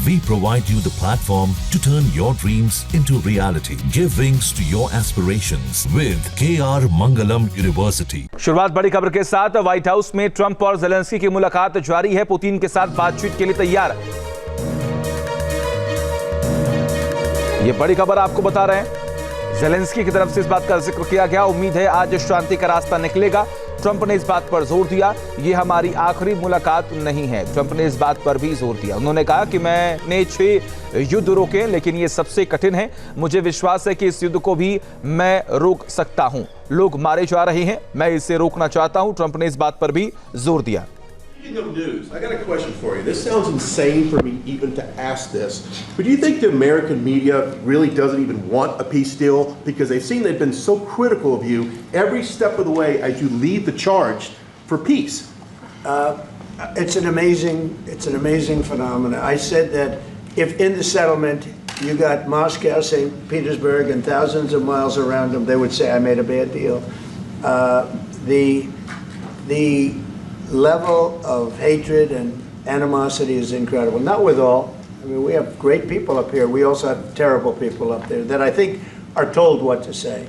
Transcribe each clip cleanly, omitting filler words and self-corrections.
We provide you the platform to turn your dreams into reality. Give wings to your aspirations with KR Mangalam University. शुरुआत बड़ी खबर के साथ। White house में Trump और Zelensky की मुलाकात जारी है। पुतिन के साथ बातचीत के लिए तैयार। ये बड़ी खबर आपको बता रहे हैं। ज़ेलेंस्की की तरफ से इस बात का जिक्र किया गया। उम्मीद है आज शांति का रास्ता निकलेगा। ट्रंप ने इस बात पर जोर दिया, ये हमारी आखिरी मुलाकात नहीं है। ट्रंप ने इस बात पर भी जोर दिया। उन्होंने कहा कि मैंने 6 युद्ध रोके, लेकिन ये सबसे कठिन है। मुझे विश्वास है कि इस युद्ध को भी मैं रोक सकता हूं। लोग मारे जा रहे हैं, मैं इसे रोकना चाहता हूं। ट्रंप ने इस बात पर भी जोर दिया। Speaking of news, I got a question for you. This sounds insane for me even to ask this, but do you think the American media really doesn't even want a peace deal because they've been so critical of you every step of the way as you lead the charge for peace? It's an amazing phenomenon. I said that if in the settlement you got Moscow, St. Petersburg, and thousands of miles around them, they would say I made a bad deal. The level of hatred and animosity is incredible. Not with all. I mean, we have great people up here. We also have terrible people up there that I think are told what to say.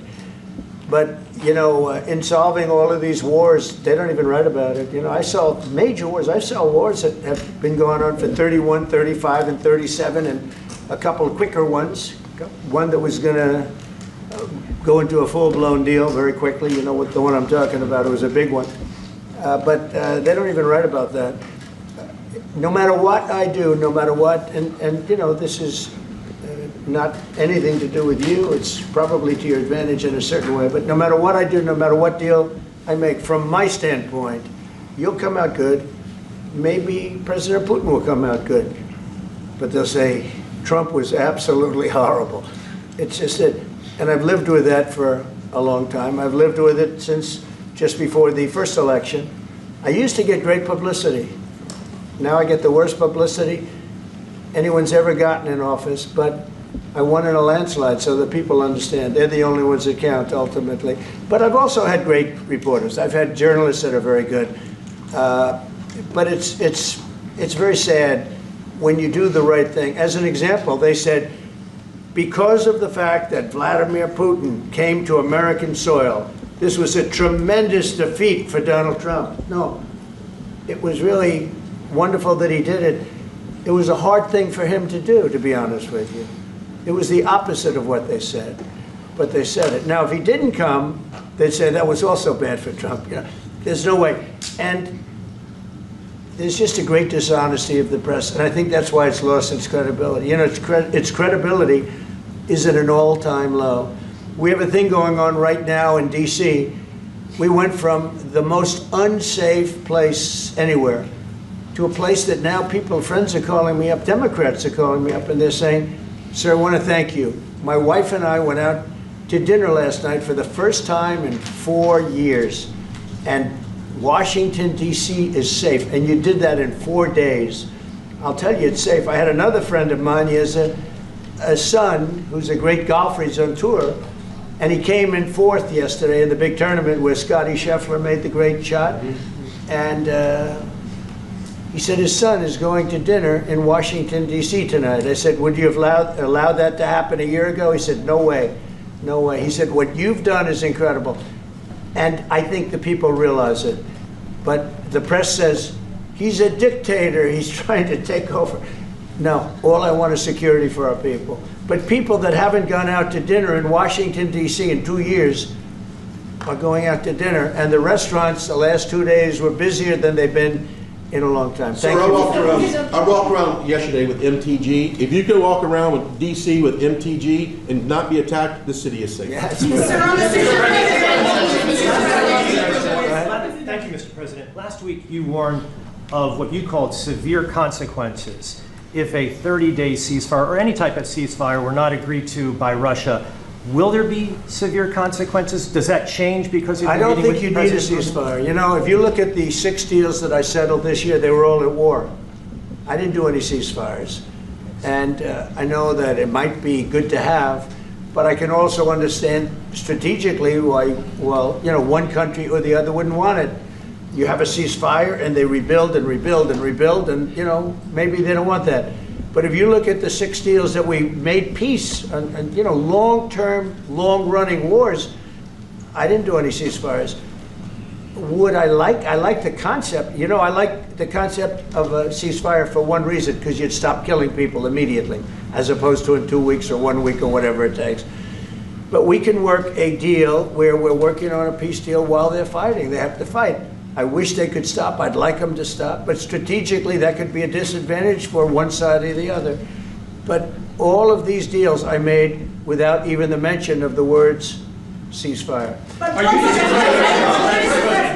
But, you know, in solving all of these wars, they don't even write about it. You know, I saw major wars. I saw wars that have been going on for 31, 35, and 37, and a couple of quicker ones. One that was going to go into a full-blown deal very quickly. You know what the one I'm talking about. It was a big one. But they don't even write about that. No matter what I do, no matter what, and you know, this is not anything to do with you. It's probably to your advantage in a certain way. But no matter what I do, no matter what deal I make, from my standpoint, you'll come out good. Maybe President Putin will come out good. But they'll say, Trump was absolutely horrible. It's just it. And I've lived with that for a long time. I've lived with it since just before the first election. I used to get great publicity. Now I get the worst publicity anyone's ever gotten in office, but I won in a landslide, so that people understand. They're the only ones that count, ultimately. But I've also had great reporters. I've had journalists that are very good. But it's very sad when you do the right thing. As an example, they said, because of the fact that Vladimir Putin came to American soil, this was a tremendous defeat for Donald Trump. No, it was really wonderful that he did it. It was a hard thing for him to do, to be honest with you. It was the opposite of what they said, but they said it. Now, if he didn't come, they'd say that was also bad for Trump. You know, there's no way. And there's just a great dishonesty of the press, and I think that's why it's lost its credibility. You know, its credibility is at an all-time low. We have a thing going on right now in D.C. We went from the most unsafe place anywhere to a place that now friends are calling me up, Democrats are calling me up, and they're saying, sir, I want to thank you. My wife and I went out to dinner last night for the first time in 4 years, and Washington, D.C. is safe, and you did that in 4 days. I'll tell you, it's safe. I had another friend of mine, he has a son who's a great golfer, he's on tour, and he came in 4th yesterday in the big tournament where Scotty Scheffler made the great shot. And he said his son is going to dinner in Washington, D.C. tonight. I said, would you have allowed that to happen a year ago? He said, no way, no way. He said, what you've done is incredible. And I think the people realize it. But the press says, he's a dictator, he's trying to take over. No, all I want is security for our people. But people that haven't gone out to dinner in Washington, D.C. in 2 years are going out to dinner, and the restaurants the last 2 days were busier than they've been in a long time. Thank you. I walked around yesterday with MTG. If you could walk around with D.C. with MTG and not be attacked, the city is safe. Yes. Thank you, Mr. President. Last week you warned of what you called severe consequences if a 30-day ceasefire or any type of ceasefire were not agreed to by Russia. Will there be severe consequences? Does that change because you've been I don't meeting think you with need a President ceasefire. You know, if you look at the 6 deals that I settled this year, they were all at war. I didn't do any ceasefires. And I know that it might be good to have, but I can also understand strategically why, well, you know, one country or the other wouldn't want it. You have a ceasefire and they rebuild and rebuild and rebuild, and, you know, maybe they don't want that. But if you look at the 6 deals that we made peace and you know, long-term, long-running wars, I didn't do any ceasefires. I like the concept. You know, I like the concept of a ceasefire for one reason, because you'd stop killing people immediately, as opposed to in 2 weeks or 1 week or whatever it takes. But we can work a deal where we're working on a peace deal while they're fighting. They have to fight. I wish they could stop. I'd like them to stop. But strategically, that could be a disadvantage for one side or the other. But all of these deals I made without even the mention of the words ceasefire.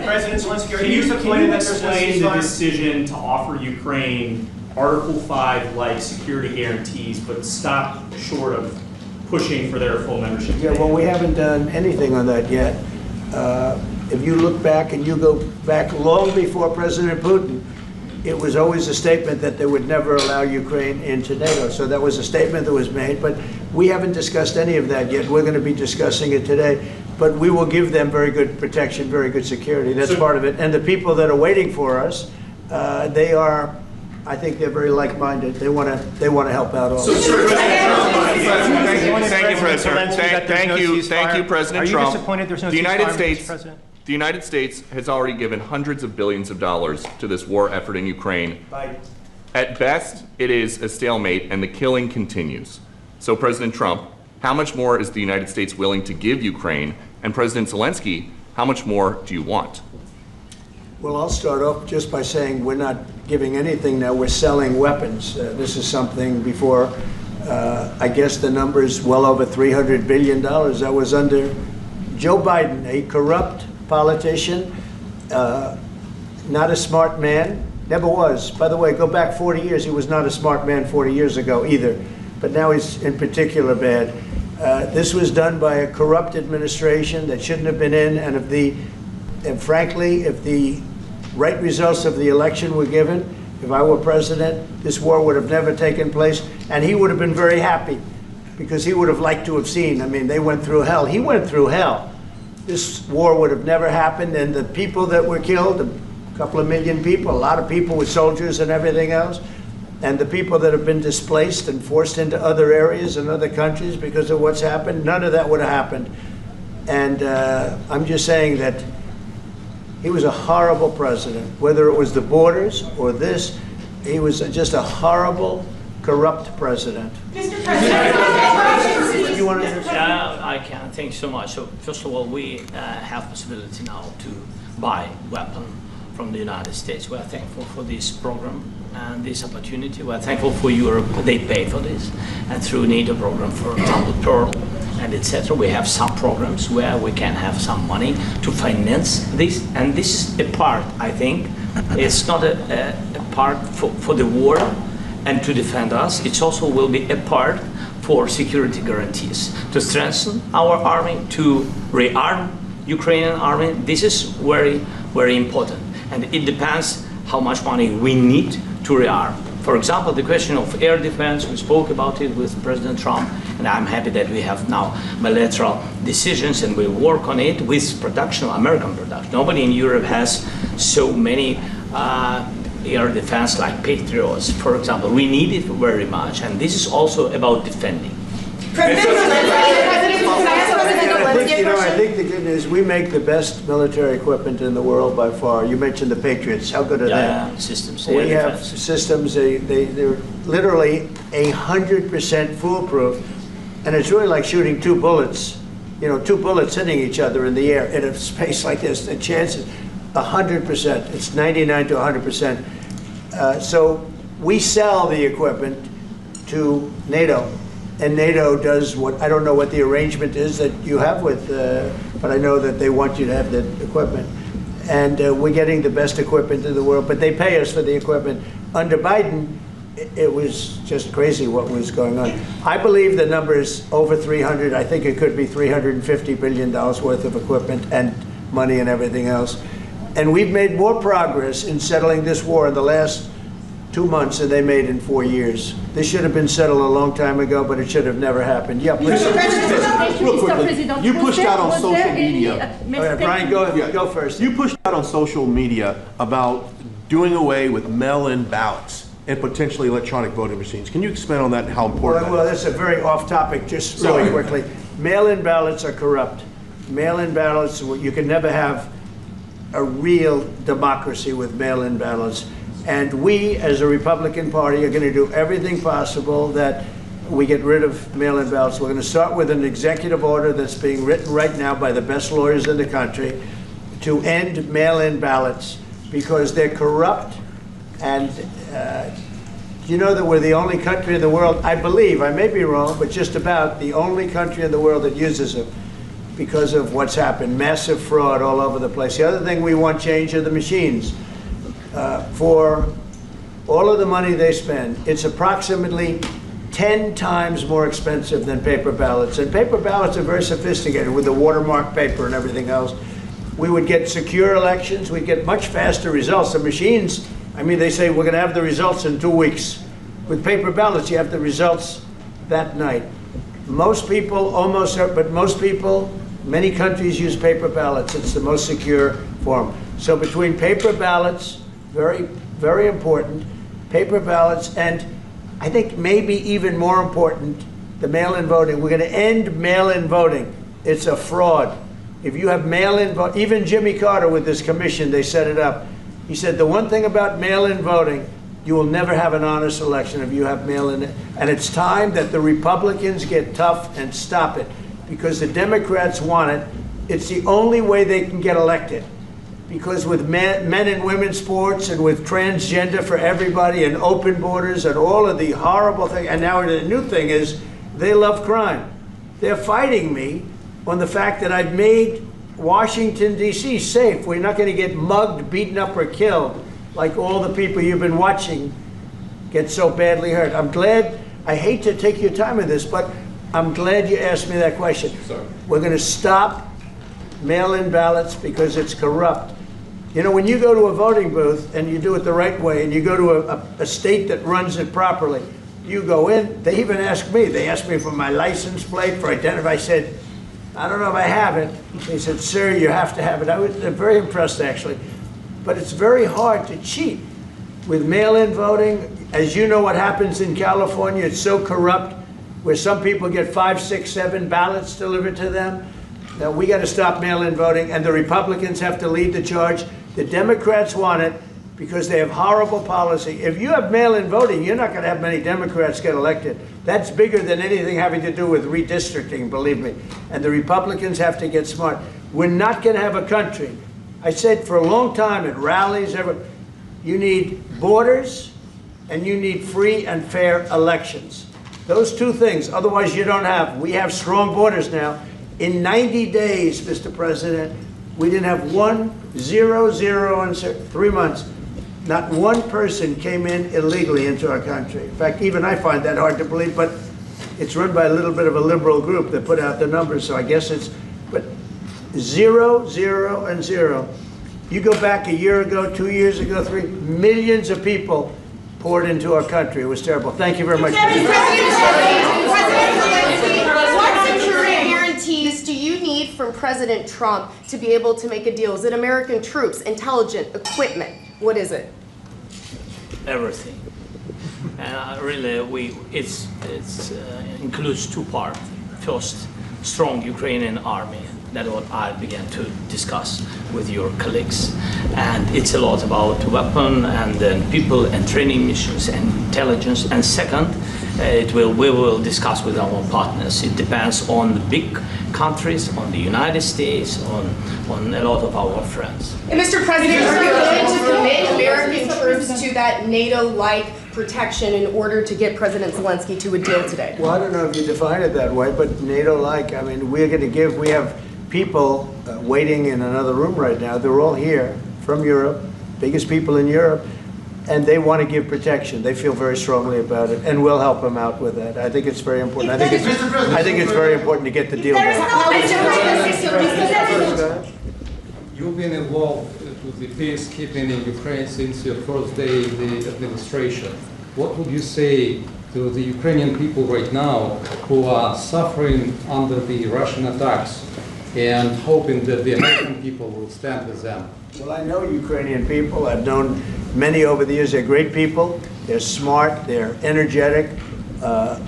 President Zelensky, Can you explain the decision to offer Ukraine Article 5 like security guarantees, but stop short of pushing for their full membership? Yeah, well, we haven't done anything on that yet. If you look back and you go back long before President Putin, it was always a statement that they would never allow Ukraine into NATO. So that was a statement that was made, but we haven't discussed any of that yet. We're going to be discussing it today, but we will give them very good protection, very good security. That's part of it. And the people that are waiting for us, they are, I think they're very like-minded. They want to help out all. Thank you, President. Thank you, President Trump. Are you disappointed there's no ceasefire, Mr. President? The United States has already given hundreds of billions of dollars to this war effort in Ukraine. Biden. At best, it is a stalemate, and the killing continues. So, President Trump, how much more is the United States willing to give Ukraine? And President Zelensky, how much more do you want? Well, I'll start off just by saying we're not giving anything now. We're selling weapons. This is something before, I guess the number is well over $300 billion. That was under Joe Biden, a corrupt politician, not a smart man, never was. By the way, go back 40 years, he was not a smart man 40 years ago either, but now he's in particular bad. This was done by a corrupt administration that shouldn't have been in, and frankly, if the right results of the election were given, if I were president, this war would have never taken place, and he would have been very happy, because he would have liked to have seen. I mean, they went through hell. He went through hell. This war would have never happened, and the people that were killed, a couple of million people, a lot of people with soldiers and everything else, and the people that have been displaced and forced into other areas and other countries because of what's happened, none of that would have happened. And I'm just saying that he was a horrible president, whether it was the borders or this. He was just a horrible, corrupt president. Mr. President, you want to I can. Thank you so much. So first of all, we have possibility now to buy weapon from the United States. We are thankful for this program and this opportunity. We are thankful for Europe. They pay for this, and through NATO program, for example, Pearl and etc. We have some programs where we can have some money to finance this, and this is a part. I think it's not a part for the war and to defend us. It also will be a part for security guarantees, to strengthen our army, to rearm Ukrainian army. This is very, very important. And it depends how much money we need to rearm. For example, the question of air defense, we spoke about it with President Trump, and I'm happy that we have now bilateral decisions and we work on it with production, American production. Nobody in Europe has so many air defense like Patriots, for example. We need it very much, and this is also about defending. I think the good news, we make the best military equipment in the world by far. You mentioned the Patriots. How good are they? Systems. We have systems, they're literally 100% foolproof. And it's really like shooting two bullets, you know, two bullets hitting each other in the air in a space like this. The chances, 100%. It's 99 to 100%. So we sell the equipment to NATO. And NATO does what, I don't know what the arrangement is that you have with, but I know that they want you to have the equipment. And we're getting the best equipment in the world, but they pay us for the equipment. Under Biden, it was just crazy what was going on. I believe the number is over 300. I think it could be $350 billion worth of equipment and money and everything else. And we've made more progress in settling this war in the last 2 months than they made in 4 years. This should have been settled a long time ago, but it should have never happened. Yeah, please. Real quickly, you pushed out on social media. Brian, go first. You pushed out on social media about doing away with mail-in ballots. and potentially electronic voting machines. Can you expand on that and how important Well, that is? that's a very off-topic, just really quickly. Mail-in ballots are corrupt. Mail-in ballots, you can never have a real democracy with mail-in ballots. And we, as a Republican Party, are going to do everything possible that we get rid of mail-in ballots. We're going to start with an executive order that's being written right now by the best lawyers in the country to end mail-in ballots because they're corrupt. And you know that we're the only country in the world, I believe, I may be wrong, but just about the only country in the world that uses them because of what's happened. Massive fraud all over the place. The other thing we want change are the machines. For all of the money they spend, it's approximately 10 times more expensive than paper ballots. And paper ballots are very sophisticated with the watermark paper and everything else. We would get secure elections. We'd get much faster results. The machines, I mean, they say we're going to have the results in 2 weeks. With paper ballots, you have the results that night. Most people, but most people, many countries use paper ballots. It's the most secure form. So between paper ballots, very, very important, paper ballots, and I think maybe even more important, the mail-in voting. We're going to end mail-in voting. It's a fraud. If you have mail-in vote, even Jimmy Carter with this commission, they set it up. He said the one thing about mail-in voting, you will never have an honest election if you have mail-in. And it's time that the Republicans get tough and stop it because the Democrats want it. It's the only way they can get elected. Because with men and women's sports and with transgender for everybody and open borders and all of the horrible things, and now the new thing is they love crime. They're fighting me on the fact that I've made Washington, D.C. safe. We're not going to get mugged, beaten up, or killed like all the people you've been watching get so badly hurt. I'm glad, I hate to take your time with this, but I'm glad you asked me that question. Sorry. We're going to stop mail-in ballots because it's corrupt. You know, when you go to a voting booth and you do it the right way and you go to a state that runs it properly, you go in, they even ask me, they asked me for my license plate, for identity. I said, I don't know if I have it. They said, sir, you have to have it. I was very impressed, actually. But it's very hard to cheat with mail-in voting. As you know what happens in California, it's so corrupt, where some people get 5, 6, 7 ballots delivered to them. Now, we got to stop mail-in voting, and the Republicans have to lead the charge. The Democrats want it because they have horrible policy. If you have mail-in voting, you're not going to have many Democrats get elected. That's bigger than anything having to do with redistricting, believe me. And the Republicans have to get smart. We're not going to have a country. I said for a long time at rallies, you need borders and you need free and fair elections. Those two things, otherwise you don't have. We have strong borders now. In 90 days, Mr. President, we didn't have 0 in 3 months. Not one person came in illegally into our country. In fact, even I find that hard to believe, but it's run by a little bit of a liberal group that put out the numbers, so I guess it's, but 0, 0, and 0. You go back a year ago, 2 years ago, 3 millions of people poured into our country. It was terrible. Thank you very much. What security guarantees do you need from President Trump to be able to make a deal? Is it American troops, intelligence, equipment? What is it? Everything. And really, it includes 2 parts. First, strong Ukrainian army. That's what I began to discuss with your colleagues. And it's a lot about weapon and then people and training missions and intelligence. And second, we will discuss with our partners. It depends on the big countries, on the United States, on a lot of our friends. And Mr. President, are you going to commit American troops to that NATO-like protection in order to get President Zelensky to a deal today? Well, I don't know if you define it that way, but NATO-like, I mean, we're going to give, we have people waiting in another room right now. They're all here from Europe, biggest people in Europe, and they want to give protection. They feel very strongly about it, and we'll help them out with that. I think it's very important. I think it's very important to get the deal done. You've been involved with the peacekeeping in Ukraine since your first day in the administration. What would you say to the Ukrainian people right now who are suffering under the Russian attacks and hoping that the American people will stand with them? Well, I know Ukrainian people. I've known many over the years. They're great people. They're smart, they're energetic,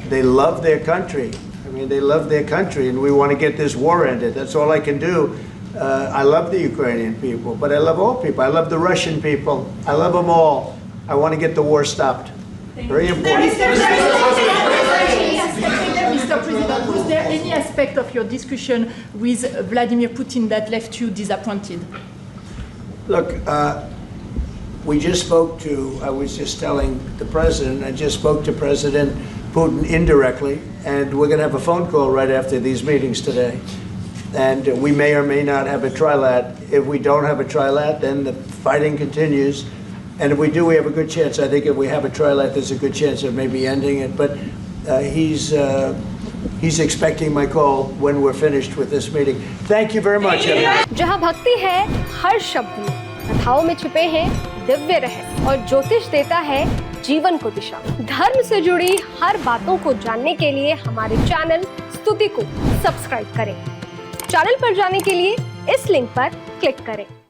they love their country. I mean, they love their country, and we want to get this war ended. That's all I can do. I love the Ukrainian people, but I love all people. I love the Russian people. I love them all. I want to get the war stopped. Very important. Mr. President, was there any aspect of your discussion with Vladimir Putin that left you disappointed? Look, we just spoke to, I was just telling the president, I just spoke to President Putin indirectly, and we're going to have a phone call right after these meetings today. And we may or may not have a trilat. If we don't have a trilat, then the fighting continues. And if we do, we have a good chance. I think if we have a trilat, there's a good chance of maybe ending it. But he's expecting my call when we're finished with this meeting. Thank you very much, everyone. जहाँ भक्ति है हर शब्द में, कथाओं में छुपे हैं दिव्य रहस्य और ज्योतिष देता है जीवन को दिशा। धर्म से जुड़ी हर बातों को जानने के लिए हमारे चैनल स्तुति को सब्सक्राइब करें। चैनल पर जाने के लिए इस लिंक पर क्लिक करें।